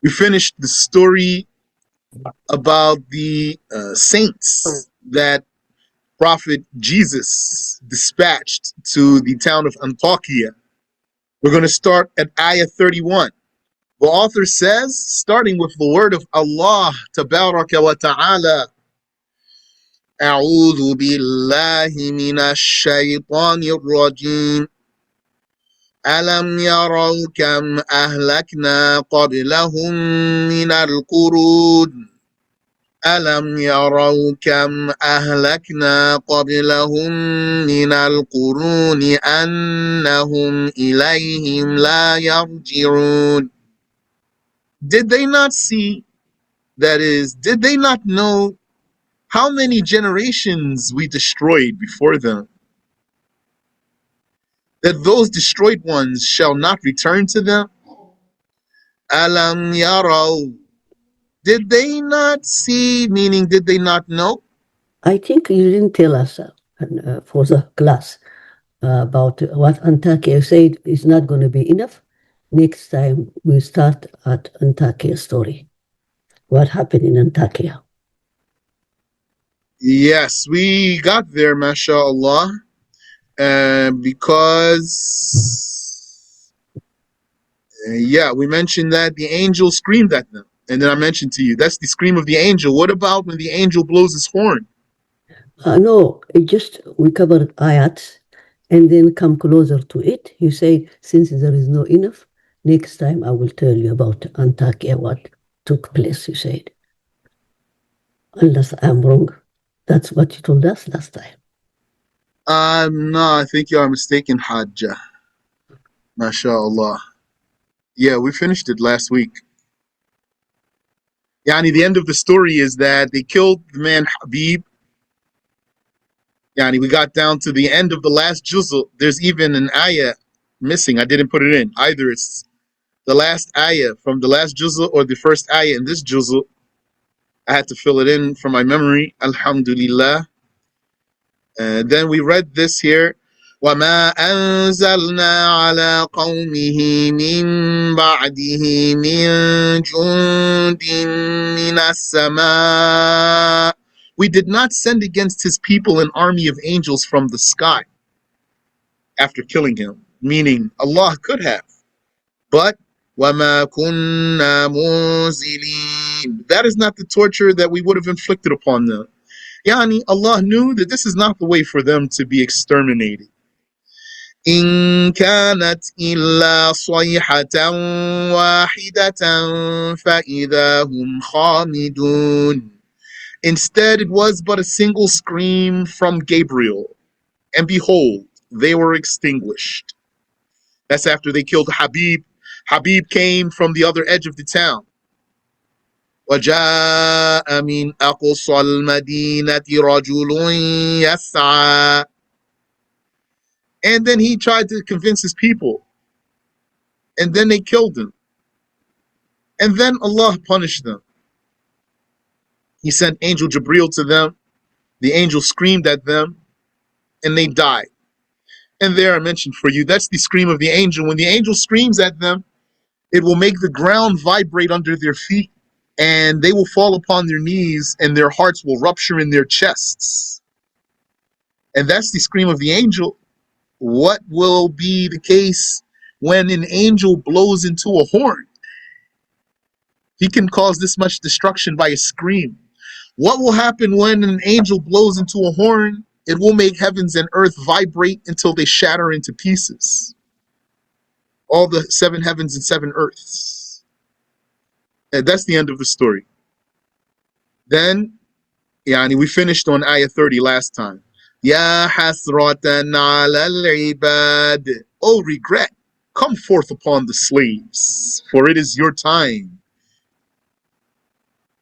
We finished the story about the saints that Prophet Jesus dispatched to the town of Antakya. We're going to start at ayah 31. The author says, starting with the word of Allah, Tabaraka wa Ta'ala, أعوذ بالله من الشيطان الرجيم ألم يروا كم أهلكنا قبلهم من القرون ألم يروا كم أهلكنا قبلهم من القرون أنهم إليهم لا يرجعون. Did they not see, that is, did they not know how many generations we destroyed before them, that those destroyed ones shall not return to them? Alam yaraw, did they not see, meaning did they not know? I think you didn't tell us for the class about what Antakya said is not going to be enough. Next time we start at Antakya story. What happened in Antakya? Yes, we got there, mashallah, because, yeah, we mentioned that the angel screamed at them. And then I mentioned to you, that's the scream of the angel. What about when the angel blows his horn? No, it just we covered ayats and then come closer to it. You say, since there is no enough, next time I will tell you about Antakya, what took place, you said. Unless I'm wrong. That's what you told us last time. No, I think you are mistaken, Hajjah. MashaAllah. Yeah, we finished it last week. Yani, the end of the story is that they killed the man Habib. Yani, we got down to the end of the last juzl. There's even an ayah missing. I didn't put it in. Either it's the last ayah from the last juzl or the first ayah in this juzl. I had to fill it in from my memory. Alhamdulillah. Then we read this here. وَمَا أَنزَلْنَا عَلَىٰ قَوْمِهِ مِن بَعْدِهِ مِن جُندٍ مِّنَ السَّمَاءِ. We did not send against his people an army of angels from the sky after killing him, meaning Allah could have. But وَمَا كُنَّا مُنزِلِينَ. That is not the torture that we would have inflicted upon them. Yani, Allah knew that this is not the way for them to be exterminated. إن كانت إلا صيحة واحدة فإذا هم خامدون. Instead, it was but a single scream from Gabriel, and behold, they were extinguished. That's after they killed Habib. Habib came from the other edge of the town. وجاء من أقصى المدينة رجل يسعى. And then he tried to convince his people. And then they killed him. And then Allah punished them. He sent Angel Jibreel to them. The angel screamed at them. And they died. And there I mentioned for you, that's the scream of the angel. When the angel screams at them, it will make the ground vibrate under their feet. And they will fall upon their knees. And their hearts will rupture in their chests. And that's the scream of the angel. What will be the case when an angel blows into a horn? He can cause this much destruction by a scream. What will happen when an angel blows into a horn? It will make heavens and earth vibrate until they shatter into pieces. All the 7 heavens and 7 earths. And that's the end of the story. Then, we finished on ayah 30 last time. Ya hasratan ala al-ibad. Oh, regret, come forth upon the slaves, for it is your time.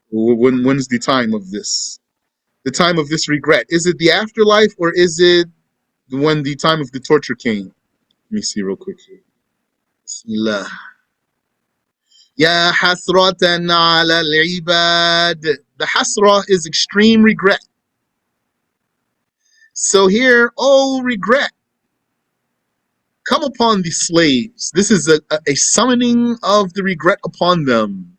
When's the time of this? The time of this regret. Is it the afterlife or is it when the time of the torture came? Let me see real quick here. Bismillah. Ya hasratan ala al-ibad. The hasra is extreme regret. So here, oh, regret, come upon the slaves. This is a summoning of the regret upon them.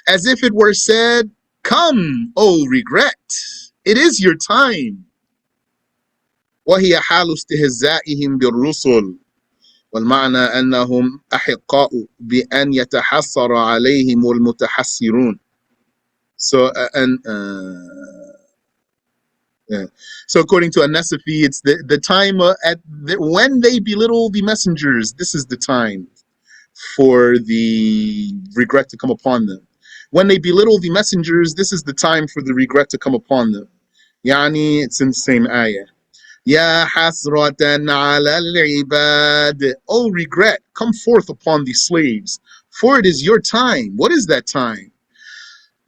as if it were said, come, O regret, it is your time. وهي حال استهزائهم بالرسل والمعنى أنهم أحقاء بأن يتحسر عليهم المتحسرون. So yeah. So according to An-Nasafi, it's the time when they belittle the messengers. This is the time for the regret to come upon them. When they belittle the messengers, this is the time for the regret to come upon them. Yani, it's in the same ayah. Ya hasratan ala al-ibad. Oh, regret, come forth upon the slaves, for it is your time. What is that time?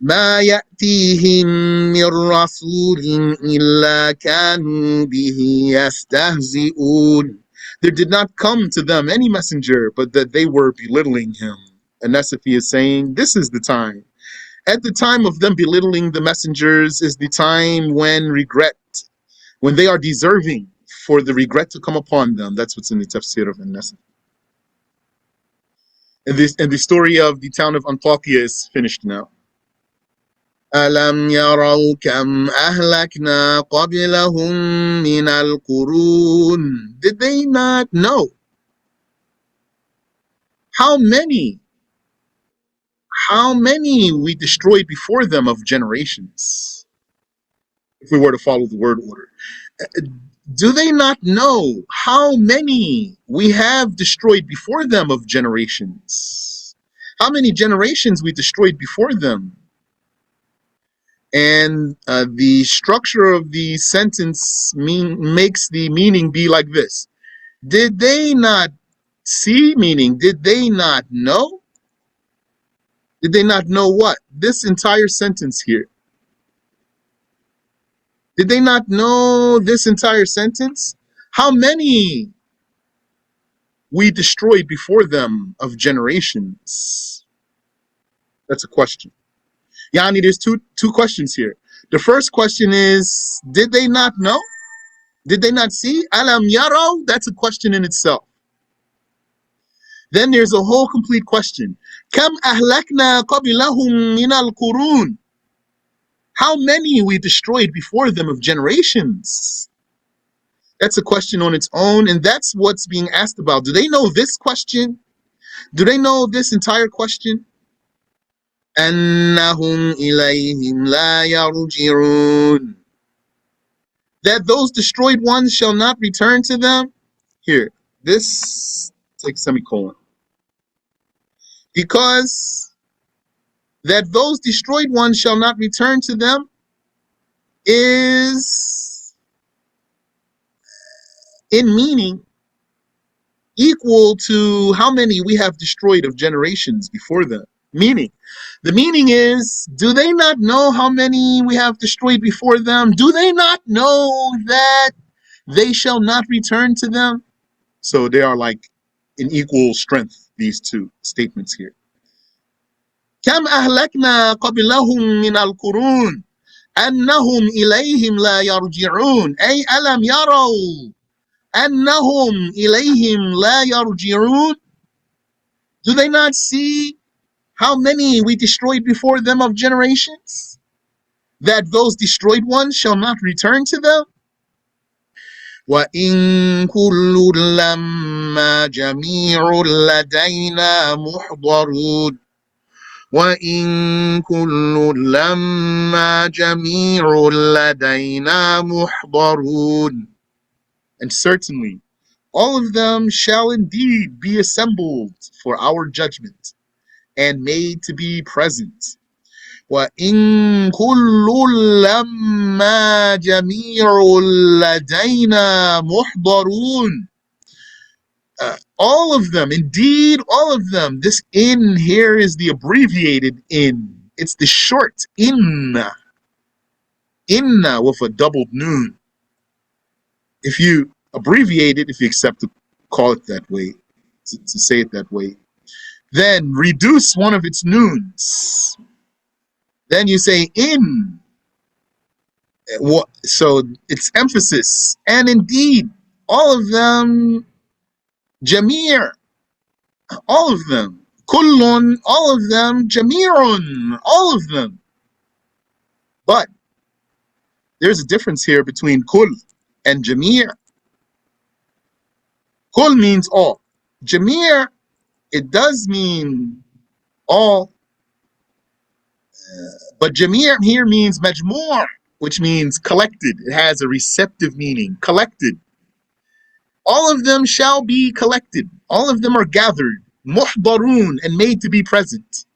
ما يأتيهم من رسول إلا كانوا به يستهزئون. There did not come to them any messenger, but that they were belittling him. And Nasafi is saying, this is the time. At the time of them belittling the messengers is the time when when they are deserving for the regret to come upon them. That's what's in the Tafsir of An-Nasafi. And the story of the town of Antakya is finished now. ألم يروا كم أهلكنا قبلهم من القرون. Did they not know how many we destroyed before them of generations? If we were to follow the word order, do they not know how many we have destroyed before them of generations? How many generations we destroyed before them? And the structure of the sentence makes the meaning be like this. Did they not see? Meaning, did they not know? Did they not know what? This entire sentence here. Did they not know this entire sentence? How many we destroyed before them of generations? That's a question. Yani, there's two questions here. The first question is, did they not know? Did they not see? Alam yaro? That's a question in itself. Then there's a whole complete question. Kam ahlakna qabilahum min al-qurun. How many we destroyed before them of generations? That's a question on its own, and that's what's being asked about. Do they know this question? Do they know this entire question? أَنَّهُمْ إِلَيْهِمْ لَا يَرْجِعُونَ. That those destroyed ones shall not return to them? Here, this, take semicolon. Because that those destroyed ones shall not return to them is in meaning equal to how many we have destroyed of generations before them. Meaning, the meaning is, do they not know how many we have destroyed before them? Do they not know that they shall not return to them? So they are like in equal strength, these two statements here. كم أهلكنا قبلهم من القرون أنهم إليهم لا يرجعون. أي ألم يروا أنهم إليهم لا يرجعون. Do they not see how many we destroyed before them of generations? That those destroyed ones shall not return to them? وَإِن كُلٌّ لَمَّا جَمِيعٌ لَدَيْنَا مُحْضَرُونَ. وَإِن كُلٌّ لَمَّا جَمِيعٌ لَدَيْنَا مُحْضَرُونَ. And certainly, all of them shall indeed be assembled for our judgment and made to be present. وَإِن كُلٌّ لَمَّا جَمِيعٌ لَدَيْنَا مُحْضَرُونَ. All of them, indeed, all of them. This in here is the abbreviated in. It's the short inna. Inna with a doubled noon. If you abbreviate it, if you accept to call it that way, to say it that way, then reduce one of its noons. Then you say in. So it's emphasis. And indeed, all of them, Jamir, all of them. Kullun, all of them. Jamirun, all of them. But there's a difference here between kull and jamir. Kull means all. Jamir, it does mean all, but jamir here means majmur, which means collected. It has a receptive meaning, collected. All of them shall be collected. All of them are gathered, muhdarun, and made to be present.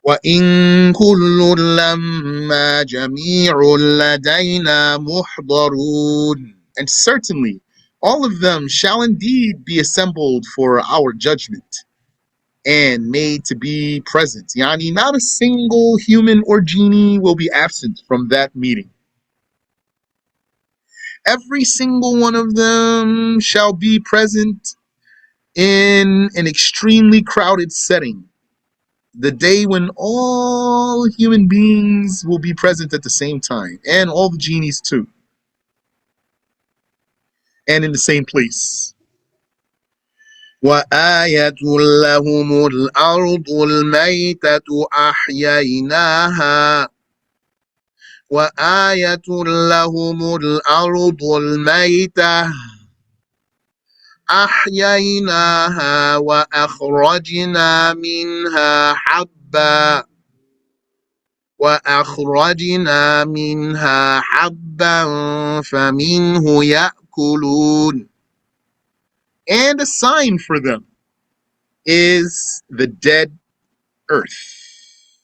وَإِن كُلٌّ لَمَّا جَمِيعٌ لَدَيْنَا مُحْضَرُونَ. And certainly, all of them shall indeed be assembled for our judgment and made to be present. Yani, not a single human or genie will be absent from that meeting. Every single one of them shall be present in an extremely crowded setting. The day when all human beings will be present at the same time, and all the genies too, and in the same place. وَآيَةٌ لَهُمُ الْأَرْضُ الْمَيْتَةُ أَحْيَيْنَاهَا وَآيَةٌ لَهُمُ الْأَرْضُ الْمَيْتَةُ أَحْيَيْنَاهَا وَأَخْرَجْنَا منها حبا فمنه يأكلون. And a sign for them is the dead earth.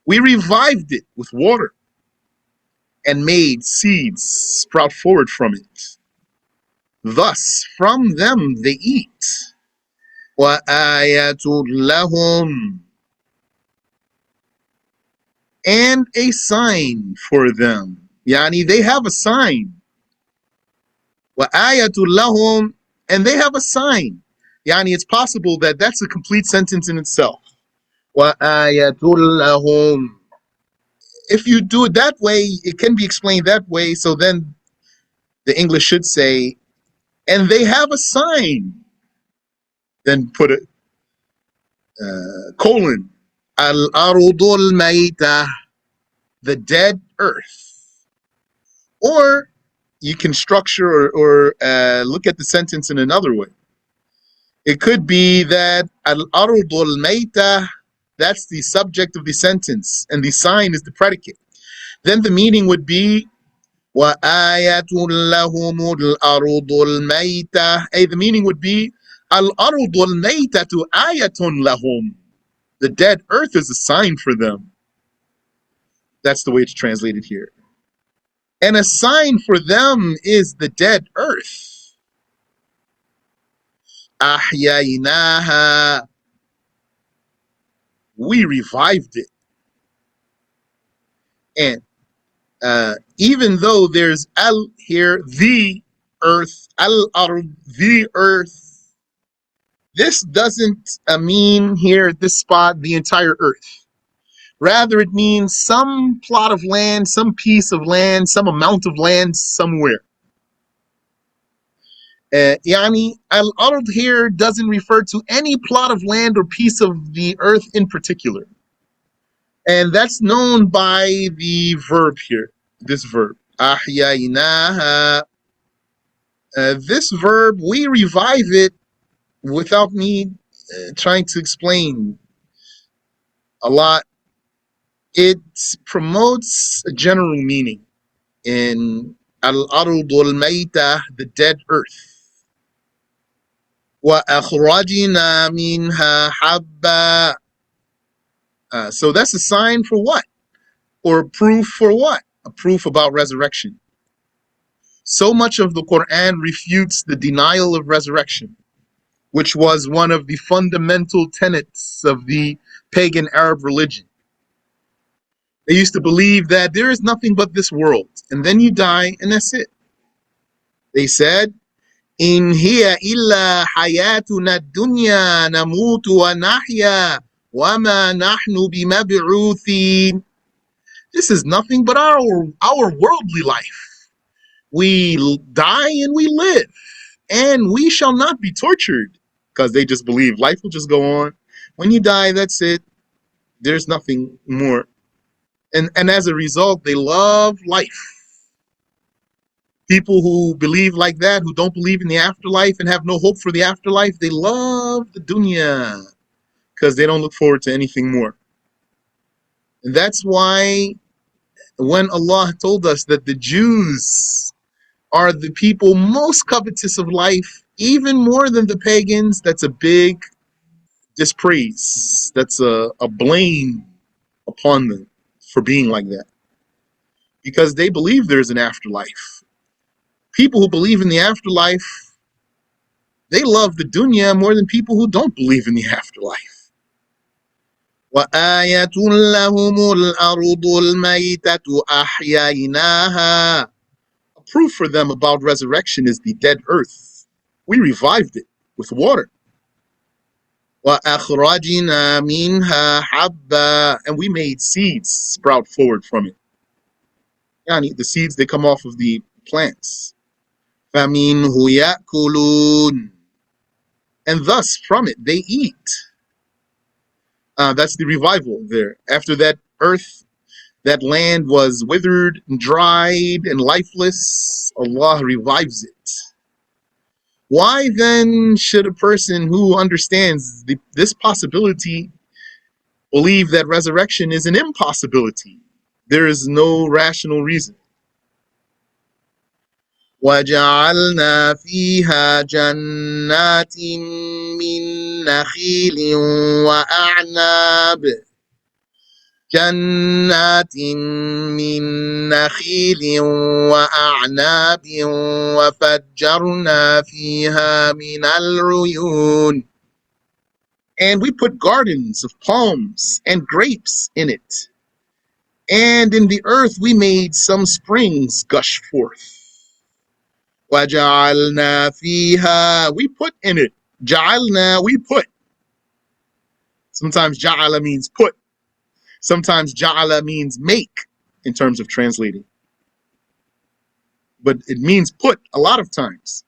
We revived it with water and made seeds sprout forward from it. Thus, from them they eat. وَآيَةٌ لَهُمْ, and a sign for them. Yani, they have a sign. وَآيَةٌ لَهُمْ, and they have a sign. Yani, it's possible that that's a complete sentence in itself. وَآيَةٌ لَهُمْ. If you do it that way, it can be explained that way, so then the English should say, and they have a sign. Then put a colon. Al-ardu al-mayta, the dead earth. Or you can structure or look at the sentence in another way. It could be that al-ardu al-mayta, that's the subject of the sentence, and the sign is the predicate. Then the meaning would be وَآيَةٌ لَهُمُ الْأَرْضُ الْمَيْتَةُ. The meaning would be الْأَرْضُ الْمَيْتَةُ آيَةٌ لَهُمْ. The dead earth is a sign for them. That's the way it's translated here. And a sign for them is the dead earth. أَحْيَيْنَاهَا, we revived it. And even though there's al here, the earth, al-ard, the earth, this doesn't mean here at this spot the entire earth. Rather, it means some plot of land, some piece of land, some amount of land somewhere. Yani, al-ard here doesn't refer to any plot of land or piece of the earth in particular. And that's known by the verb here, this verb. أحييناها. This verb, we revive it without me trying to explain a lot. It promotes a general meaning in al-ardu al-mayta, the dead earth. وَأَخْرَجْنَا مِنْهَا حَبًّا. So that's a sign for what? Or a proof for what? A proof about resurrection. So much of the Quran refutes the denial of resurrection, which was one of the fundamental tenets of the pagan Arab religion. They used to believe that there is nothing but this world, and then you die, and that's it. They said, إِنْ هِيَ إِلَّا حَيَاتُنَا الدُّنْيَا نَمُوتُ وَنَحْيَا وَمَا نَحْنُ بِمَبْعُوثِينَ. This is nothing but our worldly life. We die and we live, and we shall not be tortured, because they just believe life will just go on. When you die, that's it. There's nothing more. And as a result, they love life. People who believe like that, who don't believe in the afterlife and have no hope for the afterlife, they love the dunya because they don't look forward to anything more. And that's why when Allah told us that the Jews are the people most covetous of life, even more than the pagans, that's a big dispraise. That's a blame upon them for being like that. Because they believe there's an afterlife. People who believe in the afterlife, they love the dunya more than people who don't believe in the afterlife. وَآيَةٌ لَهُمُ الْأَرْضُ الْمَيْتَةُ أَحْيَيْنَاهَا. A proof for them about resurrection is the dead earth. We revived it with water. وَأَخْرَجْنَا مِنْهَا حَبًّا. And we made seeds sprout forward from it. Yani the seeds, they come off of the plants. فَمِنْهُ يَأْكُلُونَ. And thus from it they eat. That's the revival there. After that earth, that land was withered and dried and lifeless, Allah revives it. Why then should a person who understands this possibility believe that resurrection is an impossibility? There is no rational reason. وَجَعَلْنَا فِيهَا جَنَّاتٍ مِّن نَخِيلٍ وَأَعْنَابٍ. جنات من نخيل وأعناب وفجرنا فيها من العيون. And we put gardens of palms and grapes in it. And in the earth we made some springs gush forth. وَجَعَلْنَا فِيهَا. We put in it. جَعَلْنَا, we put. Sometimes جَعَلَ means put. Sometimes ja'ala means make in terms of translating. But it means put a lot of times.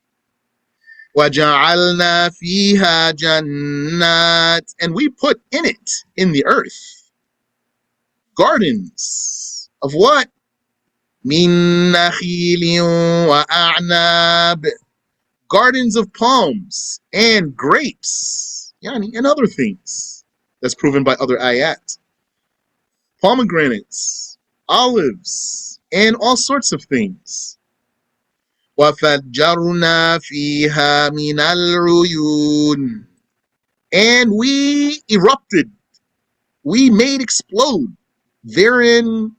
وَجَعَلْنَا فِيهَا جَنَّاتٍ. And we put in it, in the earth, gardens of what? مِن نَخِيلٍ وَأَعْنَابٍ. Gardens of palms and grapes, yani, and other things. That's proven by other ayat. Pomegranates, olives, and all sorts of things. وَفَجَّرْنَا فِيهَا مِنَ الْعُيُونِ. And we erupted, we made explode therein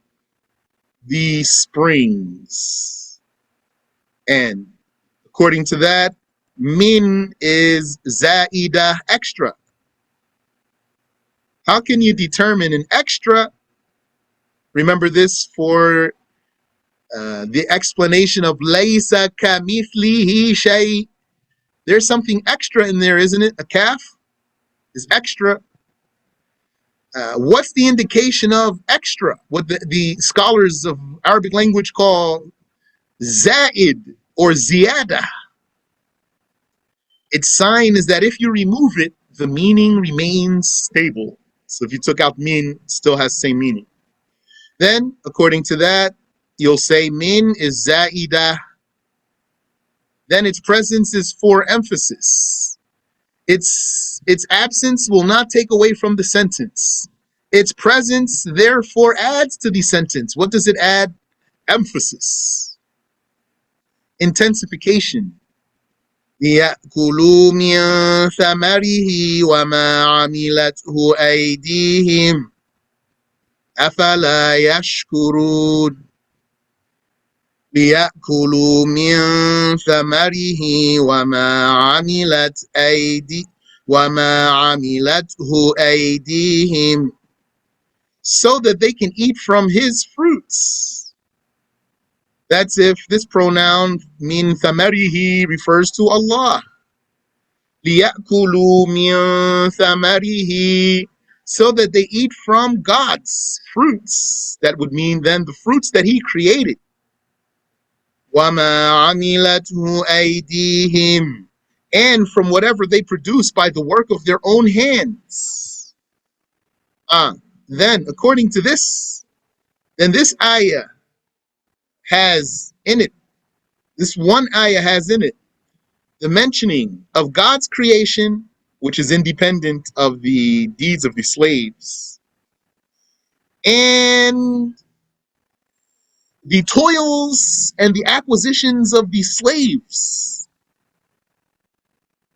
the springs. And according to that, min is za'idah, extra. How can you determine an extra? Remember this for the explanation of laysa kamithlihi shay. There's something extra in there, isn't it? A kaf is extra. What's the indication of extra? What the scholars of Arabic language call za'id or ziyada. Its sign is that if you remove it, the meaning remains stable. So if you took out min, it still has the same meaning. Then, according to that, you'll say min is za'idah. Then its presence is for emphasis. Its absence will not take away from the sentence. Its presence, therefore, adds to the sentence. What does it add? Emphasis. Intensification. لِيَأْكُلُوا مِنْ ثَمَرِهِ وَمَا عَمِلَتْهُ أَيْدِيهِمْ أَفَلَا يَشْكُرُونَ. لِيَأْكُلُوا مِنْ ثَمَرِهِ وَمَا عَمِلَتْهُ أَيْدِيهِمْ. So that they can eat from his fruits. That's if this pronoun min thamarihi refers to Allah. لِيَأْكُلُوا مِنْ ثَمَرِهِ. So that they eat from God's fruits. That would mean then the fruits that he created. وَمَا عَمِلَتْهُ أَيْدِيهِمْ. and from whatever they produce by the work of their own hands. Then, according to this, then this ayah has in it, this one ayah has in it, the mentioning of God's creation, which is independent of the deeds of the slaves, and the toils and the acquisitions of the slaves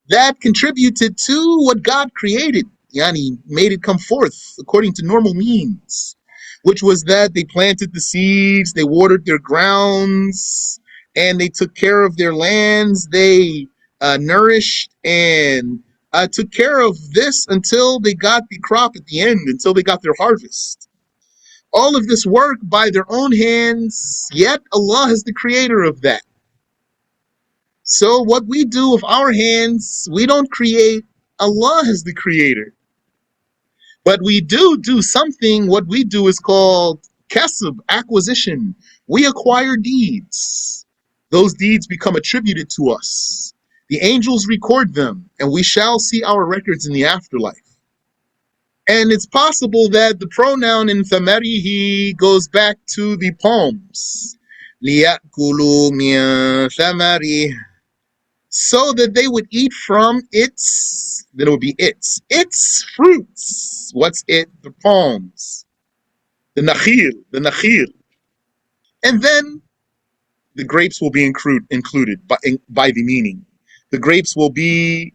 that contributed to what God created. Yani made it come forth according to normal means, which was that they planted the seeds, they watered their grounds, and they took care of their lands. They nourished and took care of this until they got the crop at the end, until they got their harvest. All of this work by their own hands, yet Allah is the creator of that. So what we do with our hands, we don't create. Allah is the creator. But we do something. What we do is called kasb, acquisition. We acquire deeds. Those deeds become attributed to us. The angels record them, and we shall see our records in the afterlife. And it's possible that the pronoun in thamarihi goes back to the palms. لِيَأْكُلُوا مِنْ ثَمَرِهِ, so that they would eat from its, then it would be its fruits. What's it? The palms, the nakhil. And then the grapes will be included by the meaning. The grapes will be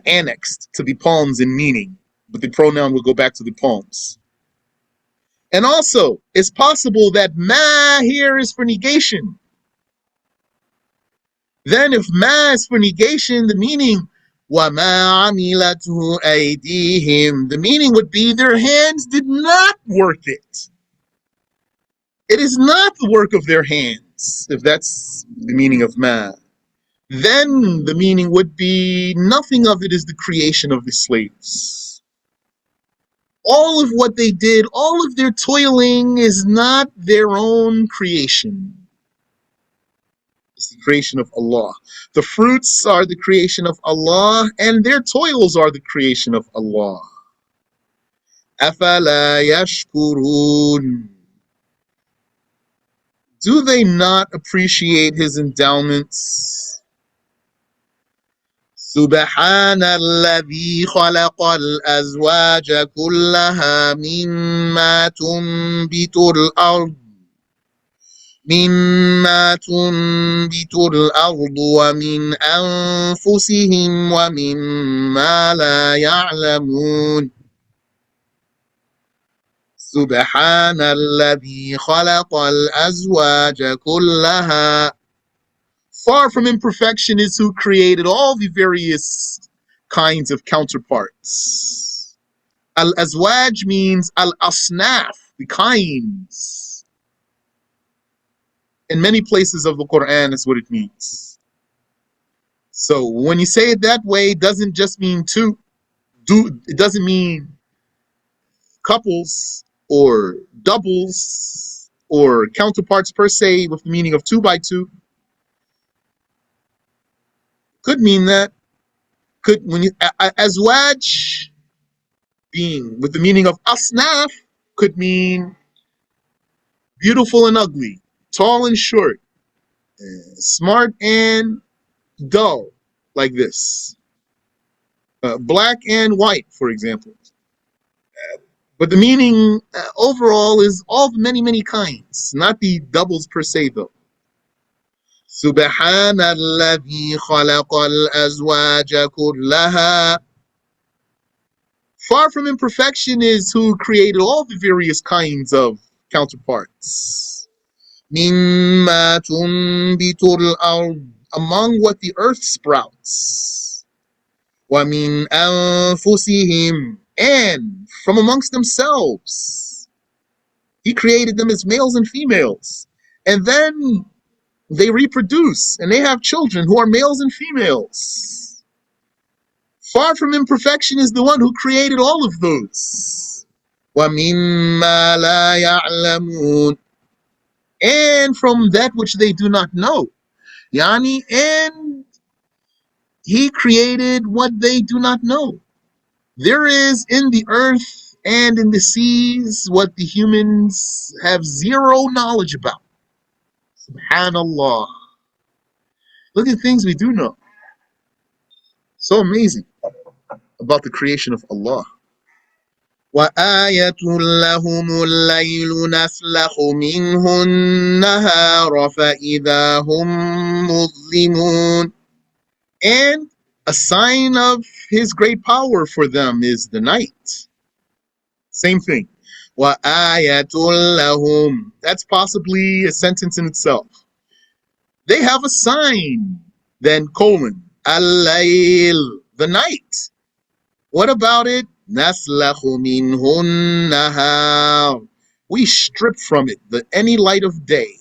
annexed to the palms in meaning, but the pronoun will go back to the palms. And also, it's possible that ma here is for negation. Then if ma is for negation, the meaning وَمَا عَمِلَتْهُ أَيْدِيهِمْ, the meaning would be their hands did not work it. It is not the work of their hands, if that's the meaning of ma. Then the meaning would be nothing of it is the creation of the slaves. All of what they did, all of their toiling is not their own creation. It's the creation of Allah. The fruits are the creation of Allah, and their toils are the creation of Allah. أَفَلَا يَشْكُرُونَ, do they not appreciate His endowments? سُبْحَانَ الَّذِي خَلَقَ الْأَزْوَاجَ كُلَّهَا مِمَّا تُنْبِتُ الْأَرْضُ وَمِنْ أَنفُسِهِمْ وَمِمَّا لَا يَعْلَمُونَ. سُبْحَانَ الَّذِي خَلَقَ الْأَزْوَاجَ كُلَّهَا. Far from imperfection is who created all the various kinds of counterparts. Al-Azwaj means al-asnaf, the kinds. In many places of the Quran is what it means. So when you say it that way, it doesn't just mean two. It doesn't mean couples or doubles or counterparts per se with the meaning of 2 by 2. Could mean that. Azwaj being with the meaning of asnaf could mean beautiful and ugly, tall and short, smart and dull, like this. Black and white, for example. But the meaning overall is all the many, many kinds, not the doubles per se, though. سبحان الذي خلق الأزواج كلها. Far from imperfection is who created all the various kinds of counterparts. مما تنبت الأرض, among what the earth sprouts. ومن أنفسهم, and from amongst themselves. He created them as males and females. And then they reproduce and they have children who are males and females. Far from imperfection is the one who created all of those. وَمِمَّا لَا يَعْلَمُونَ, and from that which they do not know. Yani, and He created what they do not know. There is in the earth and in the seas what the humans have zero knowledge about. Subhanallah. Look at things we do know. So amazing about the creation of Allah. وآية لهم الليل نسلخ منه النهار فإذا هم مظلمون. And a sign of his great power for them is the night. Same thing. وآية لهم. That's possibly a sentence in itself. They have a sign. Then colon. Al-layl. The night. What about it? نَسْلَخُ مِنْهُ النَّهَارِ. We strip from it any light of day.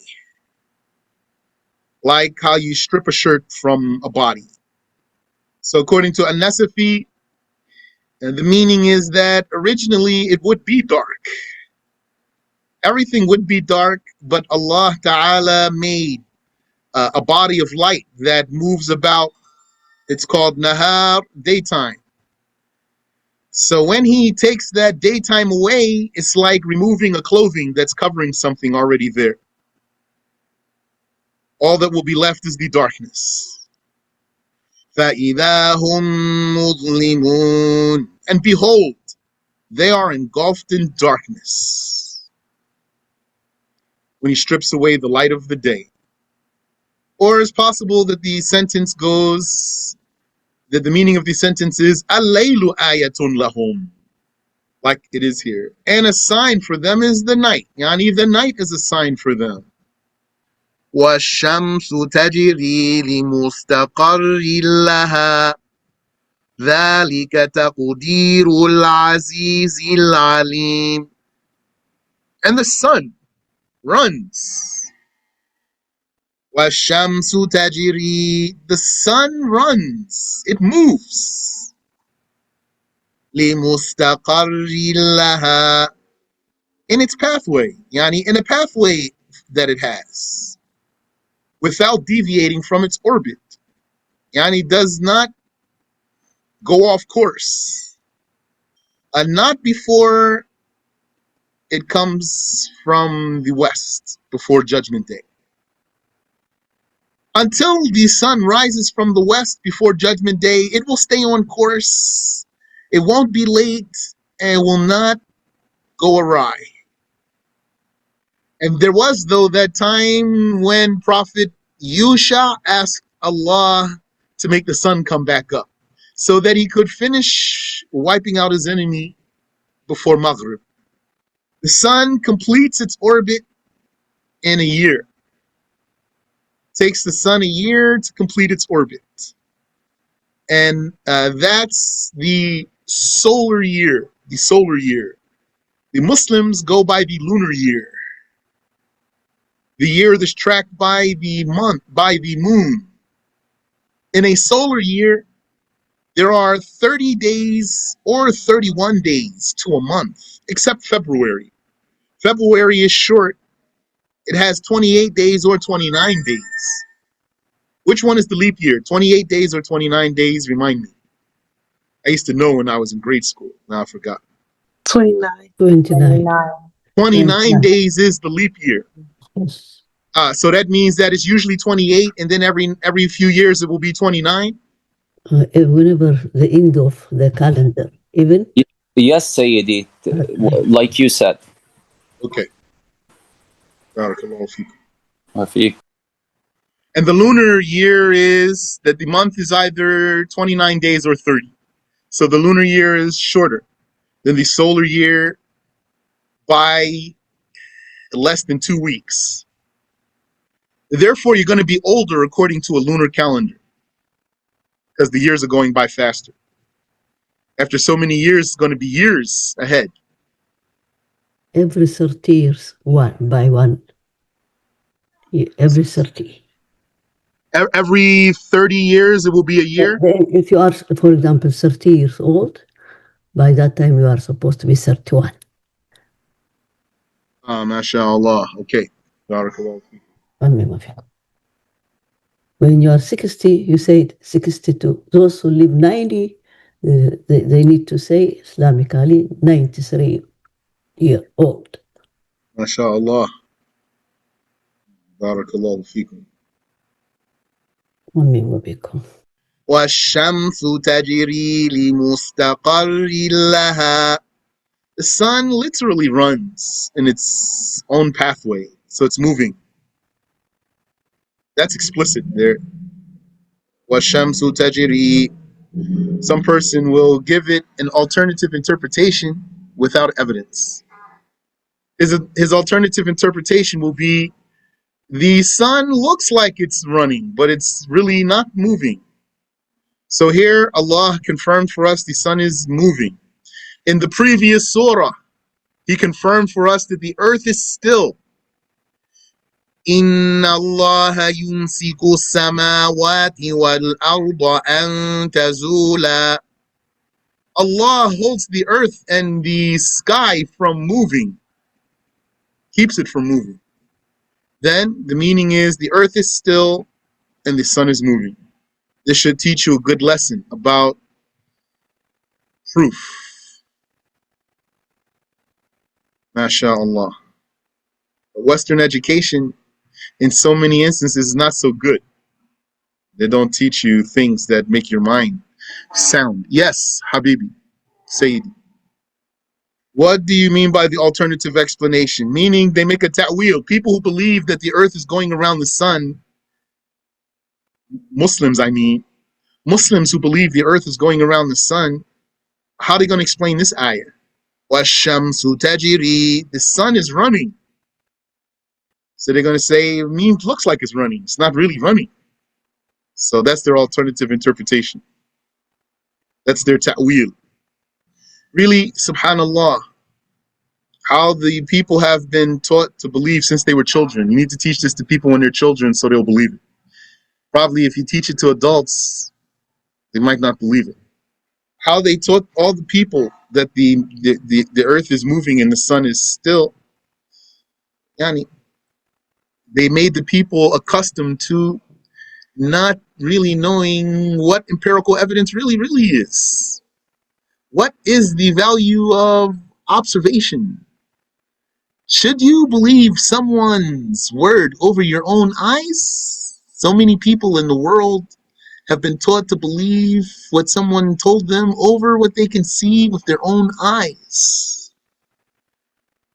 Like how you strip a shirt from a body. So according to An-Nasafi, the meaning is that originally it would be dark. Everything would be dark, but Allah Ta'ala made a body of light that moves about. It's called Nahar, daytime. So when he takes that daytime away, it's like removing a clothing that's covering something already there. All that will be left is the darkness. فَإِذَا هُمْ مُظْلِمُونَ. And behold, they are engulfed in darkness. When he strips away the light of the day. Or it's possible that the sentence goes, that the meaning of the sentence is, al-laylu ayatun lahum. Like it is here. And a sign for them is the night. Yani the night is a sign for them. وَالشَّمْسُ تَجْرِي لِمُسْتَقَرٍّ لَهَا ذَلِكَ تَقْدِيرُ الْعَزِيزِ الْعَلِيمِ. And the sun runs. وَالشَّمْسُ تَجْرِي. The sun runs. It moves. لِمُسْتَقَرٍّ لَهَا. In its pathway. Yani in a pathway that it has. Without deviating from its orbit. Yani does not go off course. Not before it comes from the west, before Judgment Day. Until the sun rises from the west before Judgment Day, it will stay on course. It won't be late and will not go awry. And there was, though, that time when Prophet Yusha asked Allah to make the sun come back up so that he could finish wiping out his enemy before Maghrib. The sun completes its orbit in a year. It takes the sun a year to complete its orbit. And that's the solar year. The solar year. The Muslims go by the lunar year. The year that's tracked by the month, by the moon. In a solar year, there are 30 days or 31 days to a month, except February. February is short. It has 28 days or 29 days. Which one is the leap year? 28 days or 29 days? Remind me. I used to know when I was in grade school. Now I forgot. 29. 29. 29 days is the leap year. Yes. So that means that it's usually 28, and then every few years it will be 29. Whenever the end of the calendar, even. Yes, Sayyidi, like you said. Okay. Barakallahu feekum. Mafiq. And the lunar year is that the month is either 29 days or 30. So the lunar year is shorter than the solar year by less than 2 weeks. Therefore, you're going to be older according to a lunar calendar because the years are going by faster. After so many years, it's going to be years ahead. Every 30 years, one by one. Every 30. Every 30 years, it will be a year? Then if you are, for example, 30 years old, by that time you are supposed to be 31. MashaAllah. Okay. Barakallahu feekum. When you are 60, you say 62. Those who live 90, they need to say Islamically 93-year-old. MashaAllah. Barakallahu feekum. ومن وبكم. وَالشَّمْسُ تَجْرِي لِمُسْتَقَرٍّ لَهَا. The sun literally runs in its own pathway, so it's moving. That's explicit there. وَالشَّمْسُ تَجْرِي. Some person will give it an alternative interpretation without evidence. His alternative interpretation will be, the sun looks like it's running, but it's really not moving. So here Allah confirmed for us the sun is moving. In the previous surah, He confirmed for us that the earth is still. إِنَّ اللَّهَ يُمْسِكُ السَّمَاوَاتِ وَالْأَرْضَ أَن تَزُولَا. Allah holds the earth and the sky from moving, keeps it from moving. Then the meaning is the earth is still and the sun is moving. This should teach you a good lesson about proof. MashaAllah. Western education, in so many instances, is not so good. They don't teach you things that make your mind sound. Yes, Habibi, Sayyidi. What do you mean by the alternative explanation? Meaning they make a ta'wil. People who believe that the earth is going around the sun, Muslims I mean, Muslims who believe the earth is going around the sun, how are they going to explain this ayah? وَالشَّمْسُ تَجْرِي. The sun is running. So they're going to say, it means, looks like it's running. It's not really running. So that's their alternative interpretation. That's their ta'wil. Really, subhanallah, how the people have been taught to believe since they were children. You need to teach this to people when they're children so they'll believe it. Probably if you teach it to adults, they might not believe it. How they taught all the people that the earth is moving and the sun is still. Yani, they made the people accustomed to not really knowing what empirical evidence really is. What is the value of observation? Should you believe someone's word over your own eyes? So many people in the world have been taught to believe what someone told them over what they can see with their own eyes.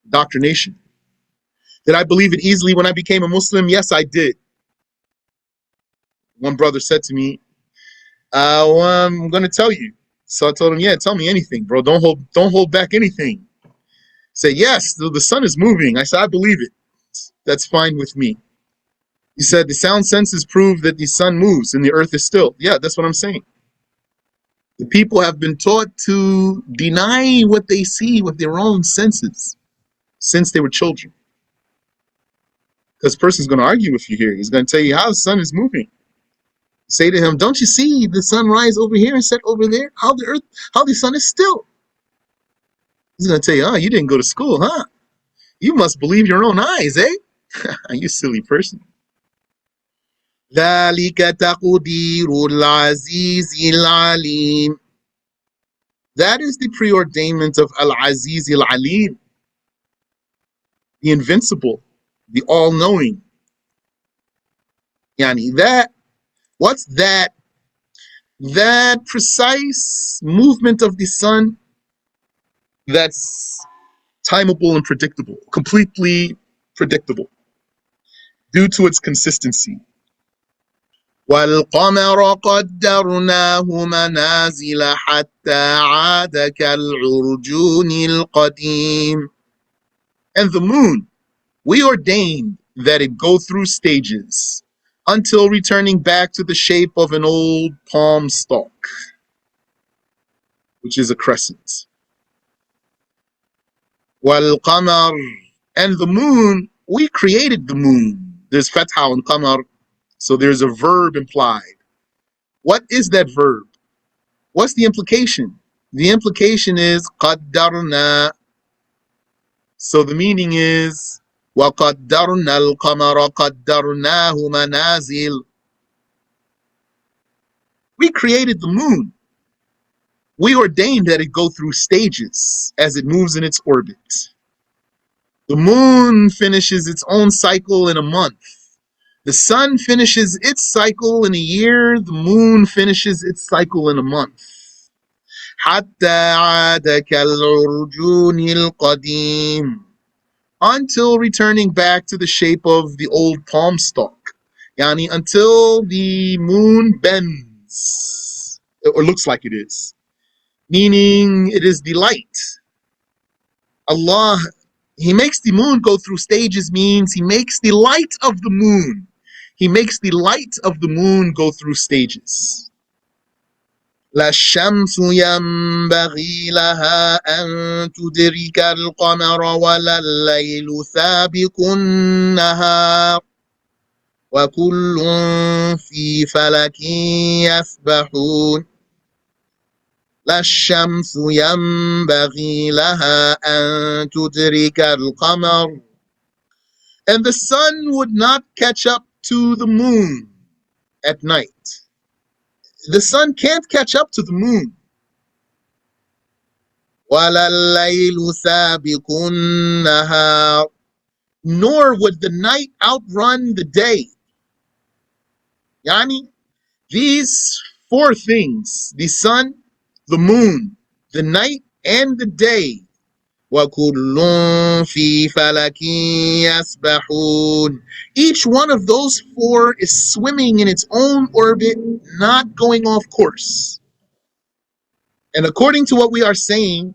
Indoctrination. Did I believe it easily when I became a Muslim? Yes, I did. One brother said to me, well, I'm going to tell you. So I told him, yeah, tell me anything, bro. Don't hold back anything. He said, yes, the sun is moving. I said, I believe it. That's fine with me. He said, the sound senses prove that the sun moves and the earth is still. Yeah, that's what I'm saying. The people have been taught to deny what they see with their own senses since they were children. Because a person's going to argue with you here. He's going to tell you how the sun is moving. Say to him, don't you see the sun rise over here and set over there? How the sun is still. He's going to tell you, oh, you didn't go to school, huh? You must believe your own eyes, eh? You silly person. ذَلِكَ تَقْدِيرُ الْعَزِيزِ الْعَلِيمِ. That is the preordainment of Al-Aziz Al-Alim, the invincible, the all-knowing. Yani that, what's that? That precise movement of the sun that's timeable and predictable, completely predictable, due to its consistency. وَالْقَمَرَ قَدَّرْنَاهُ مَنَازِلَ حَتَّى عَادَ كَالْعُرْجُونِ الْقَدِيمِ. And the moon, we ordained that it go through stages until returning back to the shape of an old palm stalk, which is a crescent. وَالْقَمَرِ, and the moon, we created the moon. There's fatha on qamar, so there's a verb implied. What is that verb? What's the implication? The implication is قَدَّرْنَا. So the meaning is وَقَدَّرْنَا الْقَمَرَ قَدَّرْنَاهُ مَنَازِلَ. We created the moon. We ordained that it go through stages as it moves in its orbit. The moon finishes its own cycle in a month. The sun finishes its cycle in a year. The moon finishes its cycle in a month. حتى عاد كالعرجون القديم, until returning back to the shape of the old palm stalk. Yani until the moon bends, or looks like it is. Meaning it is the light. Allah, He makes the moon go through stages, means He makes the light of the moon. He makes the light of the moon go through stages. لا الشمس ينبغي لها أن تدرك القمر ولا الليل سابق النهار وكل في فلك يسبحون. لا الشمس ينبغي لها أن تدرك القمر. And the sun would not catch up to the moon at night. The sun can't catch up to the moon. وَلَا اللَّيْلُ سَابِقُ النَّهَارِ, nor would the night outrun the day. Yani, these four things, the sun, the moon, the night, and the day, وَكُلٌّ فِي فَلَكٍ يَسْبَحُونَ, each one of those four is swimming in its own orbit, not going off course. And according to what we are saying,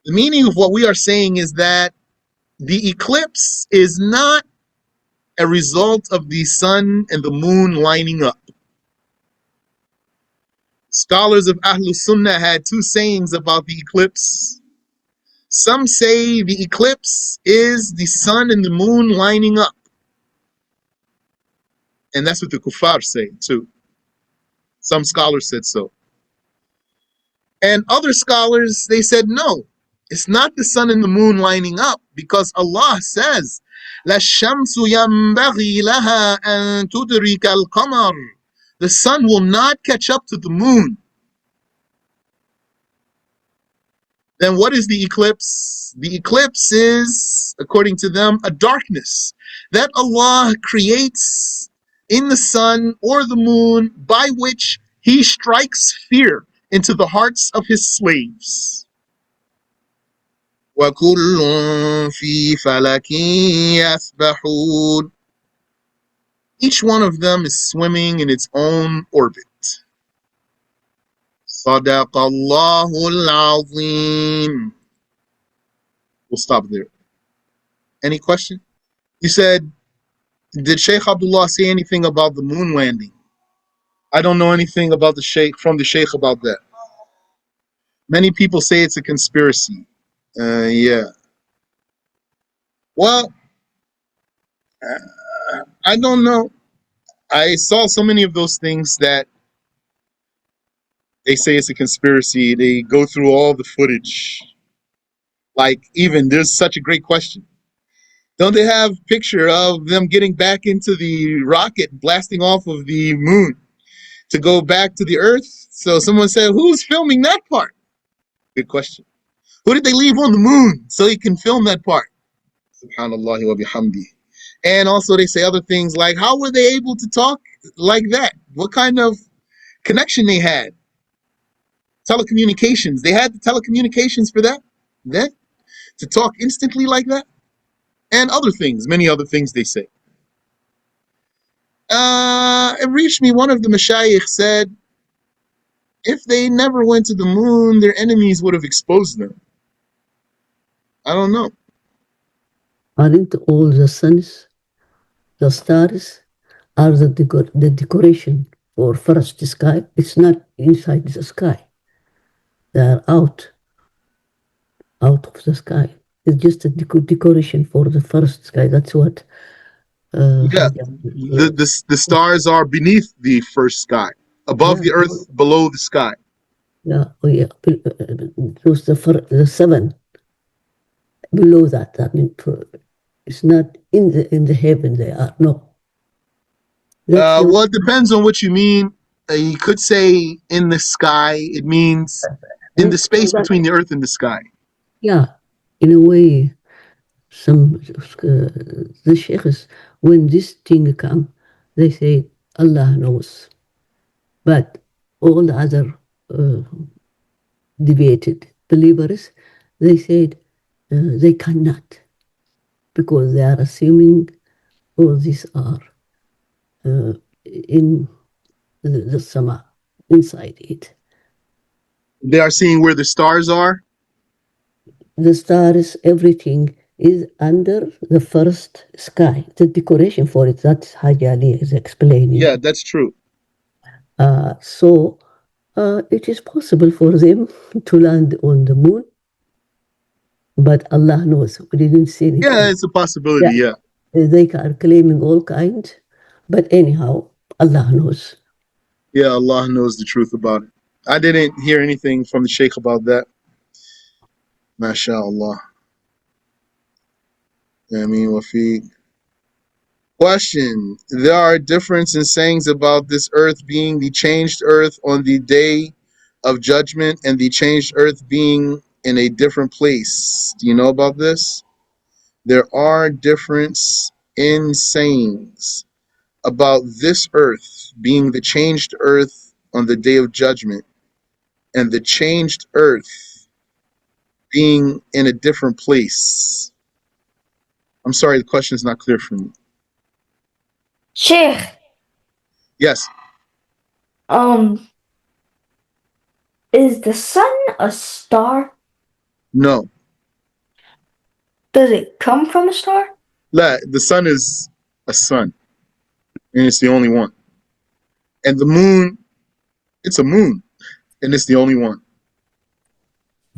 the meaning of what we are saying is that the eclipse is not a result of the sun and the moon lining up. Scholars of Ahlul Sunnah had two sayings about the eclipse. Some say the eclipse is the sun and the moon lining up. And that's what the kuffar say too. Some scholars said so. And other scholars, they said no. It's not the sun and the moon lining up, because Allah says, "La shamsu yanbaghi laha an tudrika al-qamar." The sun will not catch up to the moon. Then what is the eclipse? The eclipse is, according to them, a darkness that Allah creates in the sun or the moon, by which He strikes fear into the hearts of His slaves. وَكُلٌّ فِي فَلَكٍ يَسْبَحُونَ, each one of them is swimming in its own orbit. صَدَقَ اللَّهُ الْعَظِيمُ. We'll stop there. Any question? You said, did Sheikh Abdullah say anything about the moon landing? I don't know anything about the Sheikh about that. Many people say it's a conspiracy. Yeah. Well, I don't know. I saw so many of those things that they say it's a conspiracy. They go through all the footage. Like, even, there's such a great question. Don't they have a picture of them getting back into the rocket, blasting off of the moon to go back to the Earth? So someone said, who's filming that part? Good question. Who did they leave on the moon so he can film that part? Subhanallah wa bihamdi. And also they say other things like, how were they able to talk like that? What kind of connection they had? Telecommunications. They had the telecommunications for that? Then? To talk instantly like that? And other things, many other things they say. It reached me, one of the mashayikh said, if they never went to the moon, their enemies would have exposed them. I don't know. Aren't all the suns, the stars, are the decoration for first sky? It's not inside the sky. They are out of the sky. It's just a decoration for the first sky. That's what. The stars are beneath the first sky, above the earth, below the sky. Yeah, those the seven below that. I mean, it's not in the heaven. They are no. Well, it depends on what you mean. You could say in the sky. It means in the space between the earth and the sky. Yeah, in a way, the sheikhs, when this thing come, they say Allah knows, but all the other debated believers, they said they cannot, because they are assuming all these are in the sama, inside it. They are seeing where the stars are. The stars, everything is under the first sky. The decoration for it, that's Haji Ali is explaining. Yeah, that's true. So it is possible for them to land on the moon, but Allah knows. We didn't see anything. Yeah, it's a possibility. Yeah. They are claiming all kinds, but anyhow, Allah knows. Yeah, Allah knows the truth about it. I didn't hear anything from the Sheikh about that. MashaAllah. I mean, Wafiq. Question. There are differences in sayings about this earth being the changed earth on the day of judgment and the changed earth being in a different place. Do you know about this? There are differences in sayings about this earth being the changed earth on the day of judgment and the changed earth being in a different place. I'm sorry, the question is not clear for me. Sheikh, Yes. Is the sun a star? No. Does it come from a star? La, the sun is a sun, and it's the only one. And the moon, it's a moon, and it's the only one.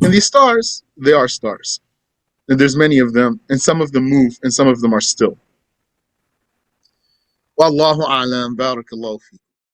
And these stars, they are stars. And there's many of them, and some of them move, and some of them are still. Wallahu a'lam, barakallahu fi.